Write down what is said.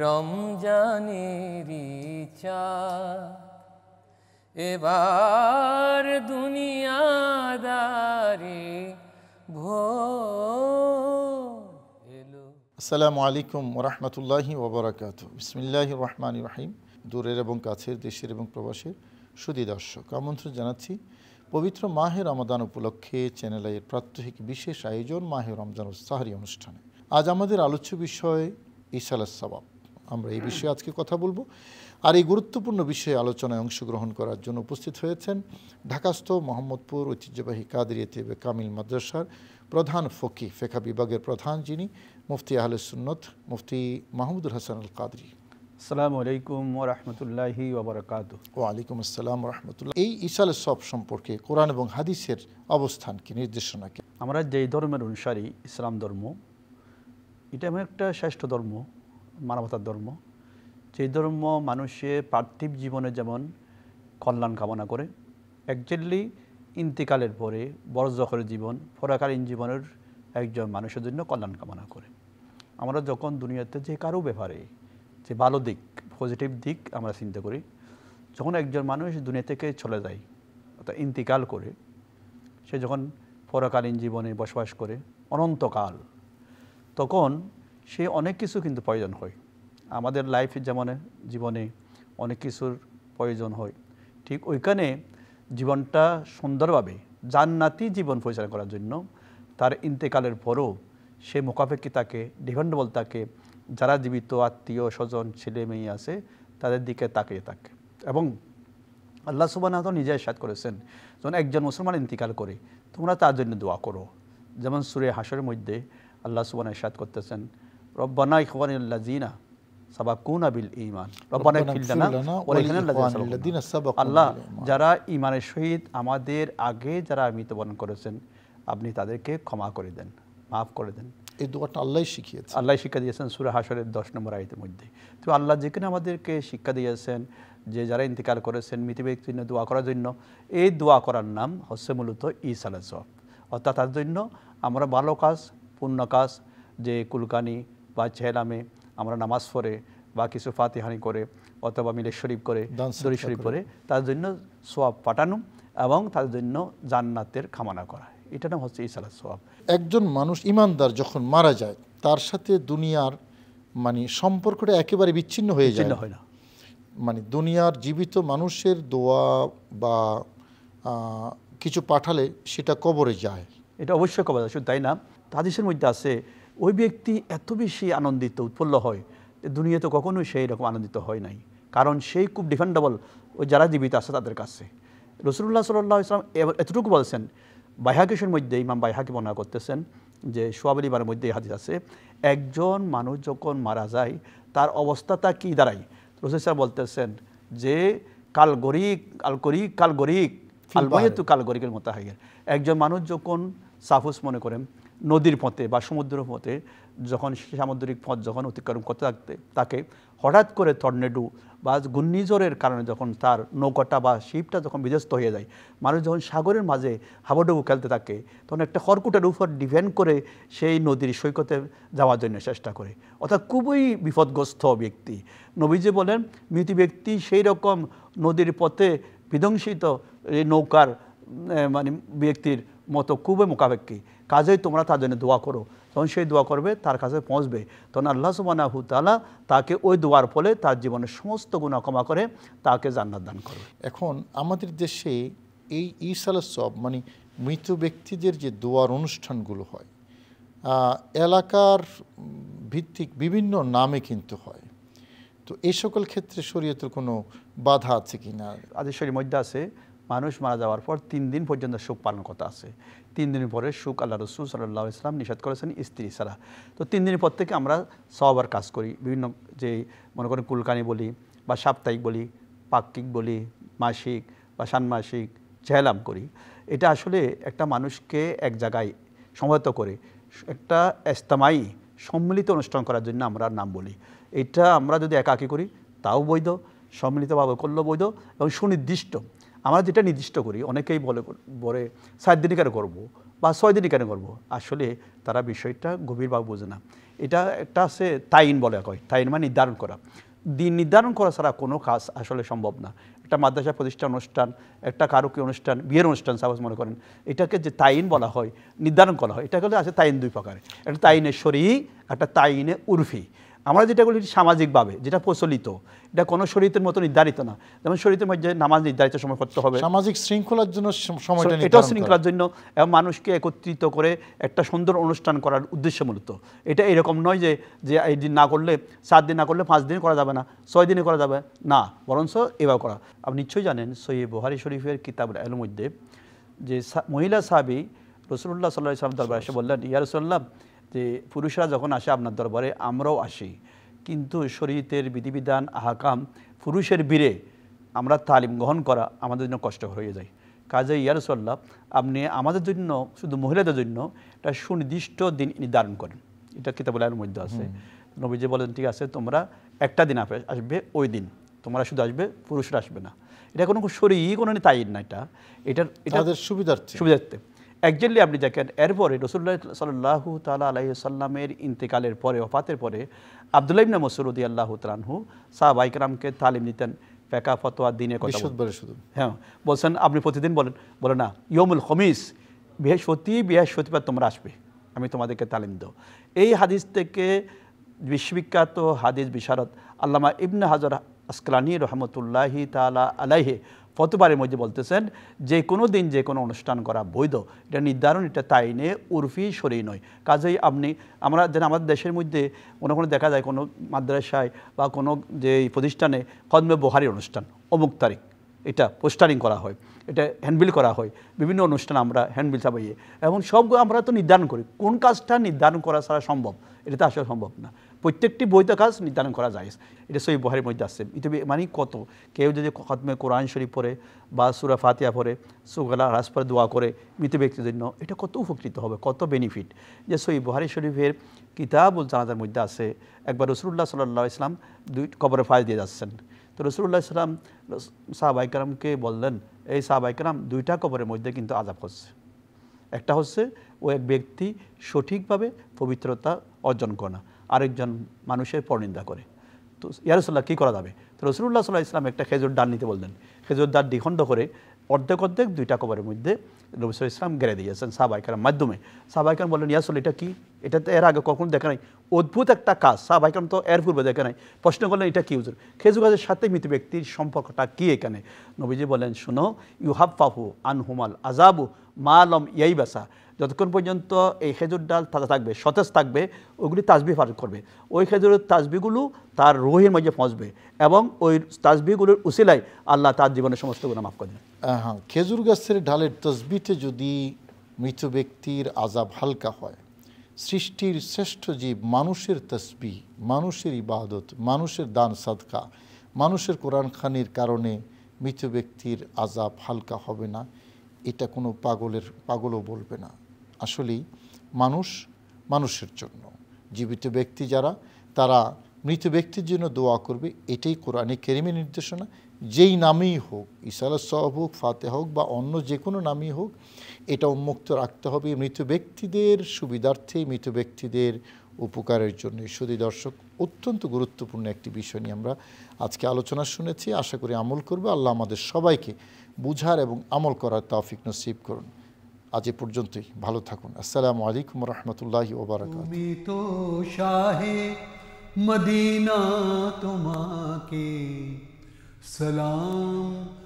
রমজানেরই চাঁদ এবার দুনিয়াদারি ভোর এলো। আসসালামু আলাইকুম ওরহমতুল্লাহি ওবরাকাতুহু। বিসমিল্লাহির রহমানির রহিম। দূরের এবং কাছের, দেশের এবং প্রবাসের সুধী দর্শক, আমন্ত্রণ জানাচ্ছি পবিত্র মাহে রমাদান উপলক্ষে চ্যানেল আইয়ের প্রাত্যহিক বিশেষ আয়োজন মাহে রমজান সাহরি অনুষ্ঠানে। আজ আমাদের আলোচ্য বিষয় ইসালাস সওয়াব। আমরা এই বিষয়ে আজকে কথা বলবো। আর এই গুরুত্বপূর্ণ বিষয়ে আলোচনায় অংশগ্রহণ করার জন্য উপস্থিত হয়েছেন ঢাকাস্থ মোহাম্মদপুর ঐতিহ্যবাহী কাদেরিয়া তেবে কামিল মাদ্রাসার প্রধান ফকি, ফিকহ বিভাগের প্রধান, যিনি মুফতি আহলে সুন্নত মুফতি মাহমুদুল হাসান আল কাদরি। আসসালামু আলাইকুম ওয়া রাহমাতুল্লাহি ওয়া বারাকাতুহু। ওয়া আলাইকুম আসসালাম ওয়া রাহমাতুল্লাহ। এই ইসালাস সওয়াব সম্পর্কে কোরআন এবং হাদিসের অবস্থান কি, নির্দেশনা কি? আমরা যেই ধর্মের অনুসারী, ইসলাম ধর্ম, এটা এমন একটা শ্রেষ্ঠ ধর্ম, মানবতার ধর্ম, যেই ধর্ম মানুষের পার্থিব জীবনে যেমন কল্যাণ কামনা করে, একজাক্টলি ইন্তিকালের পরে বরজখের জীবন, পরকালীন জীবনের একজন মানুষের জন্য কল্যাণ কামনা করে। আমরা যখন দুনিয়াতে যে কারো ব্যাপারে যে ভালো দিক, পজিটিভ দিক আমরা চিন্তা করি, যখন একজন মানুষ দুনিয়া থেকে চলে যায় অর্থাৎ ইন্তিকাল করে, সে যখন পরকালীন জীবনে বসবাস করে অনন্তকাল, তখন সে অনেক কিছু কিন্তু প্রয়োজন হয়। আমাদের লাইফে যেমন জীবনে অনেক কিছুর প্রয়োজন হয়, ঠিক ওইখানে জীবনটা সুন্দরভাবে জান্নাতি জীবন পরিচালনা করার জন্য তার ইন্তেকালের পরও সে মোকাফেক্ষি থাকে, ডিপেন্ডেবল থাকে, যারা জীবিত আত্মীয় স্বজন ছেলে মেয়ে আছে তাদের দিকে তাকিয়ে থাকে। এবং আল্লাহ সুবহানাহু ওয়া তাআলা নিজে ইরশাদ করেছেন, যখন একজন মুসলমান ইন্তিকাল করে তোমরা তার জন্য দোয়া করো। যেমন সূরা হাশরের মধ্যে আল্লাহ সুবহানাহু ইরশাদ করতেছেন, রব্বানা ইখওয়ানিল্লাযিনা সাবাকুনা বিল ঈমান রব্বানা ইগফির লানা ওয়া লিইখওয়ানিল্লাযিনা সাবাকুনা। আল্লাহ, যারা ঈমানের সহিত আমাদের আগে যারা মৃত্যুবরণ করেছেন, আপনি তাদেরকে ক্ষমা করে দেন, মাফ করে দেন। এই দোয়াটা আল্লাহই শিখিয়েছেন, আল্লাহ শিক্ষা দিয়েছেন সূরা হাশরের 10 নম্বর আয়াতের মধ্যে। তো আল্লাহ যেখানে আমাদেরকে শিক্ষা দিয়েছেন যে যারা ইন্তিকাল করেছেন মৃত ব্যক্তির জন্য দোয়া করার জন্য, এই দোয়া করার নাম হচ্ছে মূলত ইসালাস সওয়াব। অর্থাৎ তার জন্য আমরা ভালো কাজ, পুণ্য কাজ, যে কুলকানি বা চেহলামে আমরা নামাজ পড়ে বা কিছু ফাতিহানি করে অথবা মিলাদ শরীফ করে, দরুদ শরীফ করে তার জন্য সওয়াব পাঠানো এবং তার জন্য জান্নাতের কামনা করা, এটা নাম হচ্ছে ইসালাস সওয়াব। একজন মানুষ ইমানদার যখন মারা যায়, তার সাথে দুনিয়ার সম্পর্কটা একেবারে বিচ্ছিন্ন হয়ে যায়, হয় না। দুনিয়ার জীবিত মানুষের দোয়া বা কিছু পাঠালে সেটা কবরে যায়, এটা অবশ্যই কবরে যায়। শুধু তাই না, হাদিসের মধ্যে আছে ওই ব্যক্তি এত বেশি আনন্দিত উৎফুল্ল হয় যে দুনিয়াতে কখনোই সেই রকম আনন্দিত হয় নাই, কারণ সেই খুব ডিফেন্ডেবল ওই যারা জীবিত আছে তাদের কাছে। রাসূলুল্লাহ সাল্লাল্লাহু আলাইহি ওয়াসাল্লাম এতটুকু বলছেন, বাইহাকির মধ্যে ইমাম বাইহাকি বর্ণনা করতেছেন যে সোয়াব ইমানের মধ্যে এই হাদিস আছে, একজন মানুষ যখন মারা যায় তার অবস্থাটা কি দাঁড়ায়। রাসূল সাল্লাল্লাহু বলতেছেন যে কাল গরিকের মতো হয়। একজন মানুষ যখন সাফুস মনে করেন নদীর পথে বা সমুদ্রের পথে যখন সামুদ্রিক পথ যখন অতিক্রম করতে তাকে হঠাৎ করে টর্নেডো বা ঘূর্ণিঝড়ের কারণে যখন তার নৌকাটা বা শিপটা যখন বিধ্বস্ত হয়ে যায়, মানুষ যখন সাগরের মাঝে হাবুডুবু খেলতে থাকে, তখন একটা খড়কুটের উপর ডিপেন্ড করে সেই নদীর সৈকতে যাওয়ার জন্য চেষ্টা করে, অর্থাৎ খুবই বিপদগ্রস্ত ব্যক্তি। নবীজি বলেন মৃত ব্যক্তি সেই রকম নদীর পথে বিধ্বংসিত এই নৌকার ব্যক্তির মতো খুবই মোকাবেক্ষী, কাজেই তোমরা তার জন্য দোয়া করো। তখন সেই দোয়া করবে, তার কাছে পৌঁছবে, তখন আল্লাহ সুবহানাহু ওয়া তাআলা তাকে ওই দোয়ার ফলে তার জীবনের সমস্ত গুনাহ ক্ষমা করে তাকে জান্নাত দান করবে। এখন আমাদের দেশে এই ইসালাস সওয়াব মৃত ব্যক্তিদের যে দোয়ার অনুষ্ঠানগুলো হয়, এলাকার ভিত্তিক বিভিন্ন নামে কিন্তু হয়, তো এই সকল ক্ষেত্রে শরীয়তের কোনো বাধা আছে কিনা? হাদিসের মধ্যে আছে মানুষ মারা যাওয়ার পর 3 দিন পর্যন্ত শোক পালন করতে আছে। 3 দিনের পরে শোক আল্লাহ রাসূল সাল্লাল্লাহু আলাইহি ওয়াসাল্লাম নিষেধ করেছেন স্ত্রী ছাড়া। তো 3 দিনের পর থেকে আমরা সওয়াবের কাজ করি, বিভিন্ন যে মনে করেন কুলকানি বলি বা সাপ্তাহিক বলি, পাক্ষিক বলি, মাসিক বা ষান্মাসিক চেহলাম করি। এটা আসলে একটা মানুষকে এক জায়গায় সমবেত করে একটা ইজতিমাই সম্মিলিত অনুষ্ঠান করার জন্য আমরা নাম বলি। এটা আমরা যদি একাকী করি তাও বৈধ, সম্মিলিতভাবে করলেও বৈধ এবং সুনির্দিষ্ট। আমরা যেটা নির্দিষ্ট করি, অনেকেই বলে 7 দিনে কেন করবো বা 6 দিনই কেন করবো? আসলে তারা বিষয়টা গভীরভাবে বোঝে না। এটা একটা আছে তাইন বলে কয়, তাইন মানে নির্ধারণ করা। দিন নির্ধারণ করা ছাড়া কোনো কাজ আসলে সম্ভব না। একটা মাদ্রাসা প্রতিষ্ঠান অনুষ্ঠান, একটা কারুকি অনুষ্ঠান, বিয়ের অনুষ্ঠান সাপোজ মনে করেন, এটাকে যে তাইন বলা হয়, নির্ধারণ করা হয়, এটা হলে আছে তাইন 2 প্রকার। একটা তাইনে শরঈ, একটা তাইনে উরফি। আমরা যেটা বলি সামাজিকভাবে যেটা প্রচলিত, এটা কোনো শরীয়তের মতো নির্ধারিত না। যেমন শরীয়তের মধ্যে নামাজ নির্ধারিত সময় করতে হবে, সামাজিক শৃঙ্খলার জন্য সময়টা এটাও নির্ধারণ করা। শৃঙ্খলার জন্য এবং মানুষকে একত্রিত করে একটা সুন্দর অনুষ্ঠান করার উদ্দেশ্য মূলত। এটা এরকম নয় যে এই দিন না করলে, 7 দিন না করলে 5 দিন করা যাবে না, 6 দিনে করা যাবে না, বরঞ্চ এভাবে করা। আপনি নিশ্চয়ই জানেন সহিহ বুখারী শরীফের কিতাবুল ইলমের মধ্যে যে মহিলা সাহাবী রাসূলুল্লাহ সাল্লাল্লাহু আলাইহি ওয়াসাল্লাম দরবারে এসে বললেন, ইয়া রাসূলুল্লাহ, যে পুরুষরা যখন আসে আপনার দরবারে আমরাও আসি, কিন্তু শরীয়তের বিধিবিধান আহকাম পুরুষের বীরে আমরা তালিম গ্রহণ করা আমাদের জন্য কষ্ট হয়ে যায়। কাজে ইয়া রাসূলুল্লাহ, আপনি আমাদের জন্য, শুধু মহিলাদের জন্য একটা সুনির্দিষ্ট দিন নির্ধারণ করেন। এটা কিতাবুল ইলমের মধ্যে আছে। নবীজি বলেন, ঠিক আছে, তোমরা একটা দিন আসবে, ওই দিন তোমরা শুধু আসবে, পুরুষরা আসবে না। এটা কোনো শরঈ কোনো তাইন না, এটা তাদের সুবিধার্থে। একজাক্টলি আপনি দেখেন, এরপরে রাসূলুল্লাহ সাল্লাল্লাহু তাআলা আলাইহি সাল্লামের ইন্তেকালের পরে, ওফাতের পরে আব্দুল্লাহ ইবনে মাসউদ রাদিয়াল্লাহু তাআলা আনহু সাহাবায়ে কেরামকে তালিম দিতেন, ফিকহ ফতোয়া দিনের কথা শুধু। হ্যাঁ, বলছেন আপনি প্রতিদিন বলে না, ইয়মুল খমিস, বৃহস্পতিবার তোমরা আসবে, আমি তোমাদেরকে তালিম দেব। এই হাদিস থেকে বিশ্ববিখ্যাত হাদিস বিশারদ আল্লামা ইবনে হাজার আসকালানী রহমতুল্লাহি তাআলা আলাইহি ফতোয়ার মধ্যে বলতেছেন, যে কোনো দিন যে কোনো অনুষ্ঠান করা বৈধ, এটা নির্ধারণ, এটা তাইনে উরফি শরঈ নয়। কাজেই আমরা যেন আমাদের দেশের মধ্যে কোনো দেখা যায় কোনো মাদ্রাসায় বা কোনো যে প্রতিষ্ঠানে খতমে বুখারী অনুষ্ঠান অমুক তারিখ, এটা পোস্টারিং করা হয়, এটা হ্যান্ডবিল করা হয়, বিভিন্ন অনুষ্ঠান আমরা হ্যান্ডবিল চাপাইয়ে, এবং সবগুলো আমরা তো নির্ধারণ করি। কোন কাজটা নির্ধারণ করা ছাড়া সম্ভব? এটা তো আসলে সম্ভব না। প্রত্যেকটি বৈধ কাজ নির্ধারণ করা যায়, এটা সহিহ বুখারীর মধ্যে আছে। ইতিবে মানে কত কেউ যদি খতমে কোরআন শরীফ পড়ে বা সূরা ফাতিহা পড়ে, সুগলা রাস পড়ে দোয়া করে মৃত ব্যক্তির জন্য, এটা কত উপকৃত হবে, কত বেনিফিট। যে সহিহ বুখারী শরীফের কিতাবুল জানাজার মধ্যে আছে, একবার রাসূলুল্লাহ সাল্লাল্লাহু আলাইহি ওয়াসাল্লাম 2 কবরে ফাঁস দিয়ে যাচ্ছেন। তো রাসূলুল্লাহ সাল্লাম সাহাবায়ে কেরামকে বললেন, এই সাহাবায়ে কেরাম, 2টা কবরের মধ্যে কিন্তু আযাব হচ্ছে। একটা হচ্ছে ও এক ব্যক্তি সঠিকভাবে পবিত্রতা অর্জন করে না, আরেকজন মানুষের পরনিন্দা করে। তো ইয়া রাসূলুল্লাহ কী করা যাবে? তো রাসূলুল্লাহ সাল্লাল্লাহু আলাইহি ওয়াসাল্লাম একটা খেজুর ডাল নিতে বললেন। খেজুর ডাল দ্বিখণ্ড করে অর্ধেক 2টা কবরের মধ্যে নবী সাল্লাল্লাহু আলাইহি ওয়াসাল্লাম গেড়ে দিয়েছেন সাহাবায়ে কেরামের মাধ্যমে। সাহাবায়ে কেরাম বললেন, ইয়া রাসূলুল্লাহ, এটা কি? এটা তো এর আগে কখনো দেখে নাই, অদ্ভুত একটা কাজ, সাহাবায়ে কেরাম তো এর পূর্বে দেখে নাই। প্রশ্ন করলেন, এটা কি হুজুর? খেজুর গাছের সাথে মৃত ব্যক্তির সম্পর্কটা কি এখানে? নবীজি বলেন, শুনো, ইউহাফফাহু আনহুমাল আযাবু মা লাম ইয়াইবাসা, যতক্ষণ পর্যন্ত এই খেজুর ডাল তাজা থাকবে, সতেজ থাকবে, ওইগুলি তাসবিহ পাঠ করবে, ওই খেজুরের তাসবিহগুলো তার রুহের মধ্যে পৌঁছবে, এবং ওই তাসবিহগুলোর উসিলায় আল্লাহ তার জীবনের সমস্ত গুনাহ মাফ করে দেন। হ্যাঁ, খেজুর গাছের ডালের তসবিতে যদি মৃত ব্যক্তির আযাব হালকা হয়, সৃষ্টির শ্রেষ্ঠ জীব মানুষের তসবিহ, মানুষের ইবাদত, মানুষের দান সাদকা, মানুষের কোরআন খানির কারণে মৃত ব্যক্তির আযাব হালকা হবে না, এটা কোনো পাগলও বলবে না। আসলেই মানুষের জন্য, জীবিত ব্যক্তি যারা, তারা মৃত ব্যক্তির জন্য দোয়া করবে, এটাই কোরআনে কারীমের নির্দেশনা। যেই নামেই হোক, ঈসা আলাইহিস সালাম হোক, ফাতিহা হোক, বা অন্য যে কোনো নামই হোক, এটা উন্মুক্ত রাখতে হবে মৃত ব্যক্তিদের সুবিধার্থে, মৃত ব্যক্তিদের উপকারের জন্য। শুধু দর্শক, অত্যন্ত গুরুত্বপূর্ণ একটি বিষয় নিয়ে আমরা আজকে আলোচনা শুনেছি। আশা করি আমল করবে। আল্লাহ আমাদের সবাইকে বুঝার এবং আমল করার তৌফিক নসিব করুন। আজ এ পর্যন্তই, ভালো থাকুন। আসসালামু আলাইকুম ওয়া রাহমাতুল্লাহি ওয়া বারাকাতুহু। তুমি তো শাহে মদিনা, তোমাকে সালাম।